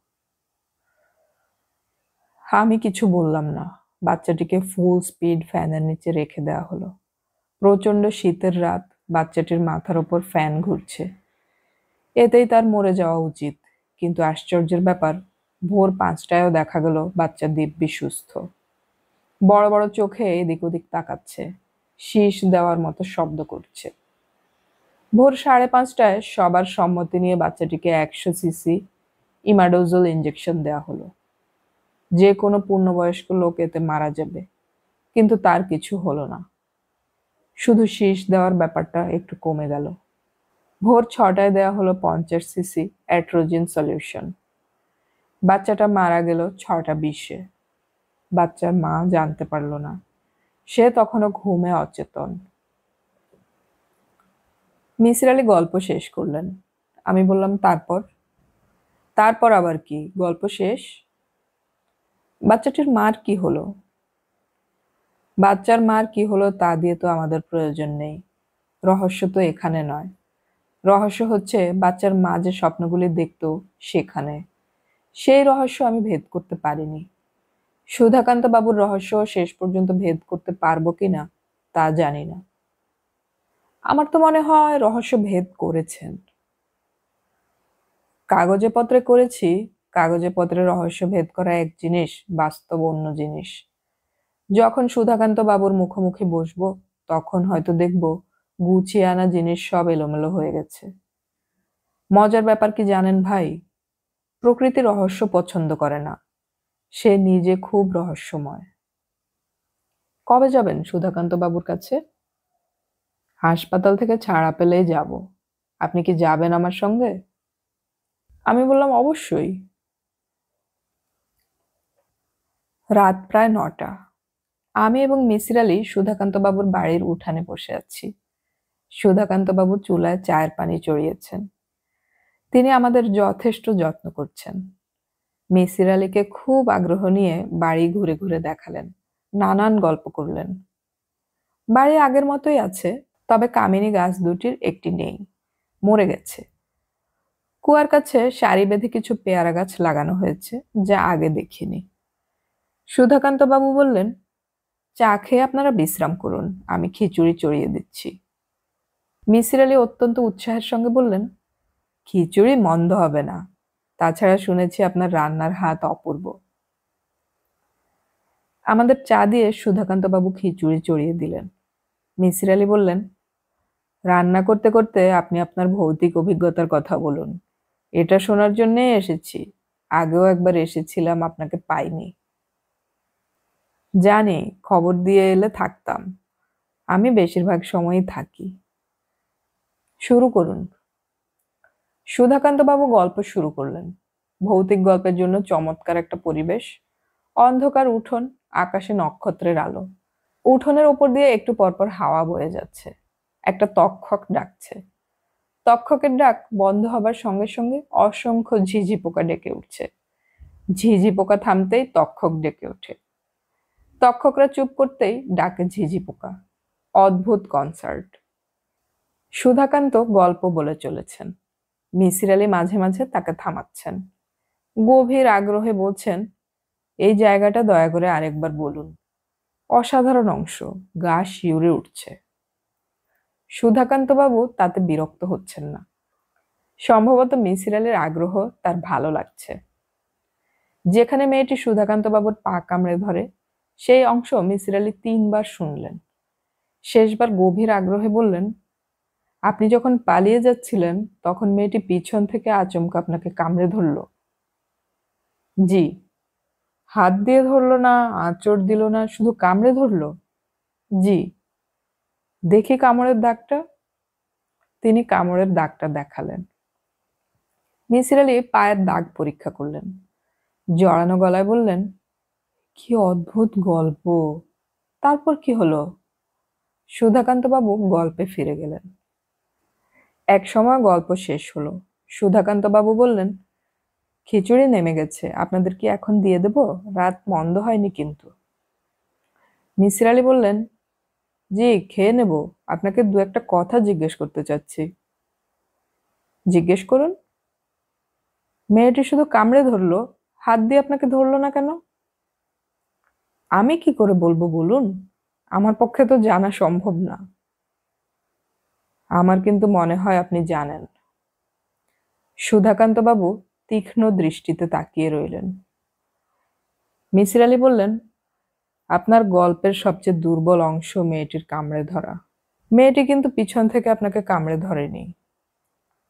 আমি কিছু বললাম না। বাচ্চাটিকে ফুল স্পিড ফ্যানের নিচে রেখে দেওয়া হলো। প্রচণ্ড শীতের রাত, বাচ্চাটির মাথার ওপর ফ্যান ঘুরছে। এতেই তার মরে যাওয়া উচিত, কিন্তু আশ্চর্যের ব্যাপার, ভোর 5টায়ও দেখা গেল বাচ্চা দিব্যি সুস্থ। বড় বড় চোখে এদিক ওদিক তাকাচ্ছে, শীষ দেওয়ার মতো শব্দ করছে। ভোর 5:30টায় সবার সম্মতি নিয়ে বাচ্চাটিকে 100 সিসি ইমাডোজোল ইঞ্জেকশন দেওয়া হলো। যে কোনো পূর্ণবয়স্ক লোক এতে মারা যাবে, কিন্তু তার কিছু হলো না। শুধু শীষ দেওয়ার ব্যাপারটা একটু কমে গেল। ভোর 6টায় দেওয়া হলো 50 সিসি অ্যাট্রোজিন সলিউশন। বাচ্চাটা মারা গেল 6টা 20-এ। বাচ্চার মা জানতে পারল না। সে তখনও ঘুমে অচেতন। মিসির আলী গল্প শেষ করলেন। আমি বললাম, তারপর? তারপর আবার কি, গল্প শেষ? বাচ্চাটির মার কি হলো? বাচ্চার মার কি হলো তা দিয়ে তো আমাদের প্রয়োজন নেই। রহস্য তো এখানে নয়। রহস্য হচ্ছে বাচ্চার মা যে স্বপ্নগুলি দেখত সেখানে। সেই রহস্য আমি ভেদ করতে পারিনি। সুধাকান্ত বাবুর রহস্য শেষ পর্যন্ত ভেদ করতে পারবো কিনা তা জানি না। আমার তো মনে হয় রহস্য ভেদ করেছেন। কাগজে পত্রে করেছি। কাগজে পত্রে রহস্য ভেদ করা এক জিনিস, বাস্তব অন্য জিনিস। যখন সুধাকান্ত বাবুর মুখোমুখি বসবো, তখন হয়তো দেখবো গুছিয়ে আনা জিনিস সব এলোমেলো হয়ে গেছে। মজার ব্যাপার কি জানেন ভাই? প্রকৃতি রহস্য পছন্দ করে না, সে নিজে খুব রহস্যময়। কবে যাবেন সুধাকান্ত বাবুর কাছে? হাসপাতাল থেকে ছাড়া পেলেই যাব। আপনি কি যাবেন আমার সঙ্গে? আমি বললাম, অবশ্যই। রাত প্রায় 9টা। আমি এবং মিসির আলি সুধাকান্ত বাবুর বাড়ির উঠানে বসে আছি। সুধাকান্ত বাবু চুলায় চায়ের পানি চড়িয়েছেন। তিনি আমাদের যথেষ্ট যত্ন করছেন। মিসির আলিকে খুব আগ্রহ নিয়ে বাড়ি ঘুরে ঘুরে দেখালেন, নানান গল্প করলেন। বাড়ি আগের মতোই আছে, তবে কামিনী গাছ দুটির একটি নেই, মরে গেছে। কুয়ার কাছে সারি বেঁধে কিছু পেয়ারা গাছ লাগানো হয়েছে, যা আগে দেখিনি। সুধাকান্ত বাবু বললেন, চা খেয়ে আপনারা বিশ্রাম করুন, আমি খিচুড়ি চড়িয়ে দিচ্ছি। মিসির আলি অত্যন্ত উৎসাহের সঙ্গে বললেন, খিচুড়ি মন্দ হবে না, তাছাড়া শুনেছি আপনার রান্নার হাত অপূর্ব। আমাদের চা দিয়ে সুধাকান্ত বাবু খিচুড়ি চড়িয়ে দিলেন। মিসির আলি বললেন, রান্না করতে করতে আপনি আপনার ভৌতিক অভিজ্ঞতার কথা বলুন। এটা শোনার জন্যই এসেছি। আগেও একবার এসেছিলাম, আপনাকে পাইনি। জানি, খবর দিয়ে এলে থাকতাম। আমি বেশিরভাগ সময়ই থাকি। শুরু করুন। সুধাকান্ত বাবু গল্প শুরু করলেন। ভৌতিক গল্পের জন্য চমৎকার একটা পরিবেশ। অন্ধকার উঠোন, আকাশে নক্ষত্রের আলো। উঠোনের ওপর দিয়ে একটু পরপর হাওয়া বয়ে যাচ্ছে। একটা তক্ষক ডাকছে। তক্ষকের ডাক বন্ধ হবার সঙ্গে সঙ্গে অসংখ্য ঝিঝি পোকা ডেকে উঠছে। ঝিঝি পোকা থামতেই তক্ষক ডেকে ওঠে। তক্ষকরা চুপ করতেই ডাকে ঝিঝি পোকা। অদ্ভুত কনসার্ট। সুধাকান্ত গল্প বলে চলেছেন। মিসির আলি মাঝে মাঝে তাকে থামাচ্ছেন। গভীর আগ্রহে বলছেন, এই জায়গাটা দয়া করে আরেকবার বলুন। অসাধারণ অংশ, গা শিউরে উঠছে। সুধাকান্ত বাবু তাতে বিরক্ত হচ্ছেন না। সম্ভবত মিসির আলির আগ্রহ তার ভালো লাগছে। যেখানে মেয়েটি সুধাকান্ত বাবুর পা কামড়ে ধরে, সেই অংশ মিসির আলি 3বার শুনলেন। শেষবার গভীর আগ্রহে বললেন, আপনি যখন পালিয়ে যাচ্ছিলেন তখন মেয়েটি পিছন থেকে আচমকা আপনাকে কামড়ে ধরল? জি। হাত দিয়ে ধরল না, আঁচড় দিল না, শুধু কামড়ে ধরল? জি। দেখি কামড়ের দাগটা। তিনি কামড়ের দাগটা দেখালেন। মিসির আলি পায়ের দাগ পরীক্ষা করলেন। জড়ানো গলায় বললেন, কি অদ্ভুত গল্প। তারপর কি হলো? সুধাকান্ত বাবু গল্পে ফিরে গেলেন। এক সময় গল্প শেষ হলো। সুধাকান্ত বাবু বললেন, খিচুড়ি নেমে গেছে, আপনাদের কি এখন দিয়ে দেব? রাত মন্দ হয়নি কিন্তু। মিসির আলি বললেন, জি খেয়ে নেব, আপনাকে দু একটা কথা জিজ্ঞেস করতে চাচ্ছি। জিজ্ঞেস করুন। মেয়েটি শুধু কামড়ে ধরলো, হাত দিয়ে আপনাকে ধরলো না কেন? আমি কি করে বলবো বলুন, আমার পক্ষে তো জানা সম্ভব না। আমার কিন্তু মনে হয় আপনি জানেন। সুধাকান্ত বাবু তীক্ষ্ণ দৃষ্টিতে তাকিয়ে রইলেন। মিসির আলি বললেন, আপনার গল্পের সবচেয়ে দুর্বল অংশ মেয়েটির কামড়ে ধরা। মেয়েটি কিন্তু পিছন থেকে আপনাকে কামড়ে ধরেনি।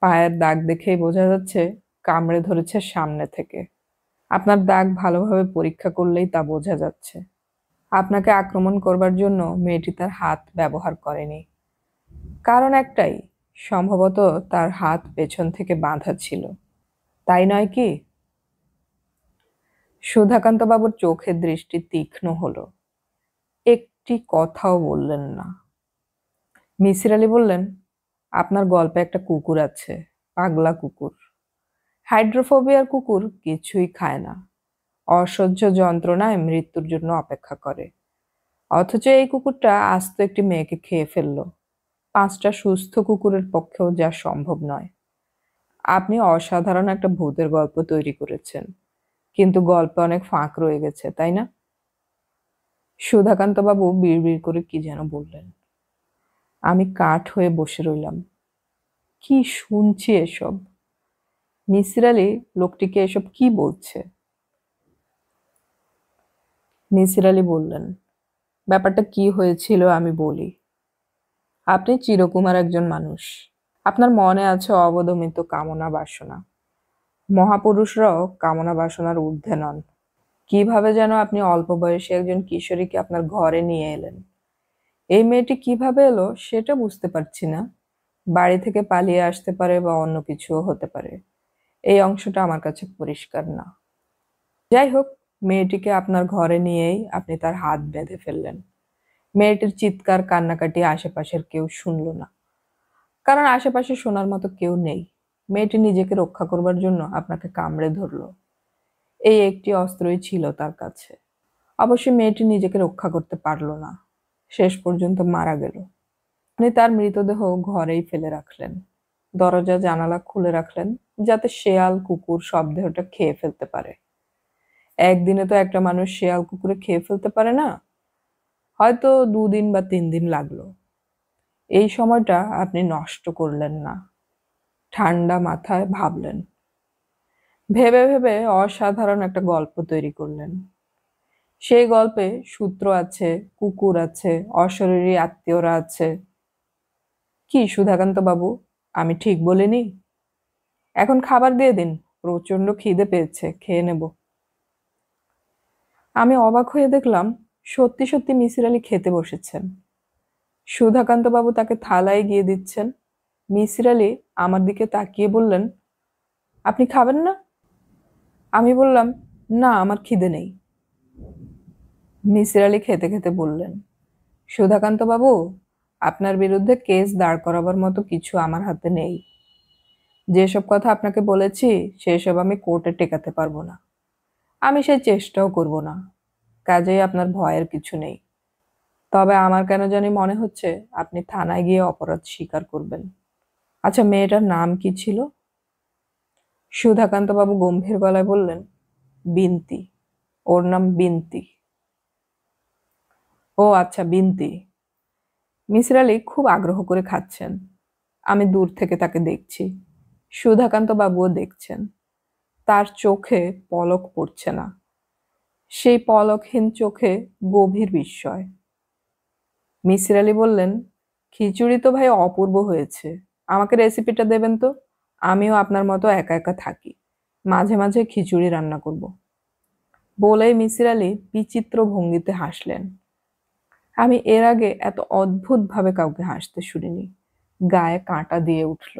পায়ের দাগ দেখেই বোঝা যাচ্ছে কামড়ে ধরেছে সামনে থেকে। আপনার দাগ ভালোভাবে পরীক্ষা করলেই তা বোঝা যাচ্ছে। আপনাকে আক্রমণ করবার জন্য মেয়েটি তার হাত ব্যবহার করেনি। কারণ একটাই, সম্ভবত তার হাত পেছন থেকে বাঁধা ছিল। তাই নয় কি? সুধাকান্ত বাবুর চোখের দৃষ্টি তীক্ষ্ণ হলো। একটি কথাও বললেন না। মিসির আলি বললেন, আপনার গল্পে একটা কুকুর আছে, পাগলা কুকুর। হাইড্রোফোবিয়ার কুকুর কিছুই খায় না, অসহ্য যন্ত্রণায় মৃত্যুর জন্য অপেক্ষা করে। অথচ এই কুকুরটা আস্ত একটি মেয়েকে খেয়ে ফেললো। 5টা সুস্থ কুকুরের পক্ষেও যা সম্ভব নয়। আপনি অসাধারণ একটা ভূতের গল্প তৈরি করেছেন, কিন্তু গল্পে অনেক ফাঁক রয়ে গেছে, তাই না? সুধাকান্ত বাবু বিড়বিড় করে কি যেন বললেন। আমি কাঠ হয়ে বসে রইলাম। কি শুনছি এসব? মিসির আলি লোকটিকে এসব কি বলছে? মিসির আলি বললেন, ব্যাপারটা কি হয়েছিল আমি বলি। আপনি চিরকুমার একজন মানুষ। আপনার মনে আছে অবদমিত কামনা বাসনা। মহাপুরুষরাও কামনা বাসনার ঊর্ধ্বে নন। কিভাবে যেন আপনি অল্প বয়সী একজন কিশোরীকে আপনার ঘরে নিয়ে এলেন। এই মেয়েটি কিভাবে এলো সেটা বুঝতে পারছি না। বাড়ি থেকে পালিয়ে আসতে পারে বা অন্য কিছুও হতে পারে। এই অংশটা আমার কাছে পরিষ্কার না। যাই হোক, মেয়েটিকে আপনার ঘরে নিয়েই আপনি তার হাত বেঁধে ফেললেন। মেয়েটির চিৎকার কান্নাকাটি আশেপাশের কেউ শুনল না, কারণ আশেপাশে শোনার মতো কেউ নেই। মেয়েটি নিজেকে রক্ষা করবার জন্য আপনাকে কামড়ে ধরলো। এই একটি অস্ত্রই ছিল তার কাছে। অবশ্যই মেয়েটি নিজেকে রক্ষা করতে পারল না, শেষ পর্যন্ত মারা গেল। আপনি তার মৃতদেহ ঘরেই ফেলে রাখলেন, দরজা জানালা খুলে রাখলেন, যাতে শেয়াল কুকুর সব দেহটা খেয়ে ফেলতে পারে। একদিনে তো একটা মানুষ শেয়াল কুকুরে খেয়ে ফেলতে পারে না, হয়তো 2 দিন বা 3 দিন লাগলো। এই সময়টা আপনি নষ্ট করলেন না, ঠান্ডা মাথায় ভাবলেন। ভেবে ভেবে অসাধারণ একটা গল্প তৈরি করলেন। সেই গল্পে সূত্র আছে, কুকুর আছে, অশরীরী আত্মীয়রা আছে। কি সুধাকান্ত বাবু, আমি ঠিক বলিনি? এখন খাবার দিয়ে দিন, প্রচন্ড খিদে পেয়েছে, খেয়ে নেব। আমি অবাক হয়ে দেখলাম, সত্যি সত্যি মিসির আলি খেতে বসেছেন। সুধাকান্ত বাবু তাকে থালায় গিয়ে দিচ্ছেন। মিসির আলি আমার দিকে তাকিয়ে বললেন, আপনি খাবেন না? আমি বললাম, না, আমার খিদে নেই। মিসির আলি খেতে খেতে বললেন, সুধাকান্ত বাবু, আপনার বিরুদ্ধে কেস দাঁড় করাবার মতো কিছু আমার হাতে নেই। যেসব কথা আপনাকে বলেছি সেসব আমি কোর্টে টেকাতে পারবো না। আমি সেই চেষ্টাও করব না। কাজেই আপনার ভয়ের কিছু নেই। তবে আমার কেন জানি মনে হচ্ছে আপনি থানায় গিয়ে অপরাধ স্বীকার করবেন। আচ্ছা, মেয়েটার নাম কি ছিল? সুধাকান্ত বাবু গম্ভীর গলায় বললেন, বিনতি। ওর নাম বিনতি। ও আচ্ছা, বিনতি। মিসির আলি খুব আগ্রহ করে খাচ্ছেন। আমি দূর থেকে তাকে দেখছি। সুধাকান্ত বাবুও দেখছেন। তার চোখে পলক পড়ছে না। সেই পলকহীন চোখে গভীর বিস্ময়। মিসির আলি বললেন, খিচুড়ি তো ভাই অপূর্ব হয়েছে। আমাকে রেসিপিটা দেবেন তো। আমিও আপনার মতো একা একা থাকি, মাঝে মাঝে খিচুড়ি রান্না করব। বলেই মিসির আলি বিচিত্র ভঙ্গিতে হাসলেন। আমি এর আগে এত অদ্ভুতভাবে কাউকে হাসতে শুনিনি। গায়ে কাঁটা দিয়ে উঠল।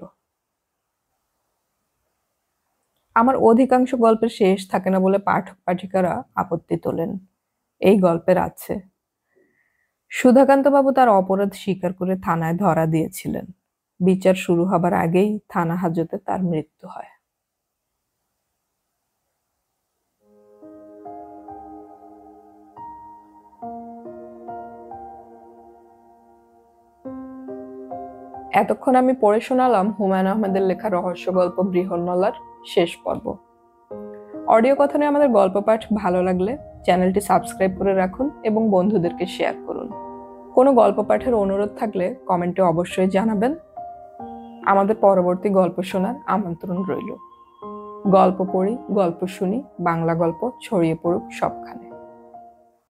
আমার অধিকাংশ গল্পের শেষ থাকে না বলে পাঠক পাঠিকারা আপত্তি তোলেন। এই গল্পের আছে। সুধাকান্তবাবু তার অপরাধ স্বীকার করে থানায় ধরা দিয়েছিলেন। বিচার শুরু হবার আগেই থানা হাজতে তার মৃত্যু হয়। এতক্ষণ আমি পড়ে শোনালাম হুমায়ুন আহমেদের লেখা রহস্য গল্প বৃহন্নলার শেষ পর্ব। অডিও কথনে আমাদের গল্প পাঠ ভালো লাগলে চ্যানেলটি সাবস্ক্রাইব করে রাখুন এবং বন্ধুদেরকে শেয়ার করুন। কোনো গল্প পাঠের অনুরোধ থাকলে কমেন্টে অবশ্যই জানাবেন। আমাদের পরবর্তী গল্প শোনার আমন্ত্রণ রইল। গল্প পড়ি, গল্প শুনি, বাংলা গল্প ছড়িয়ে পড়ুক সবখানে।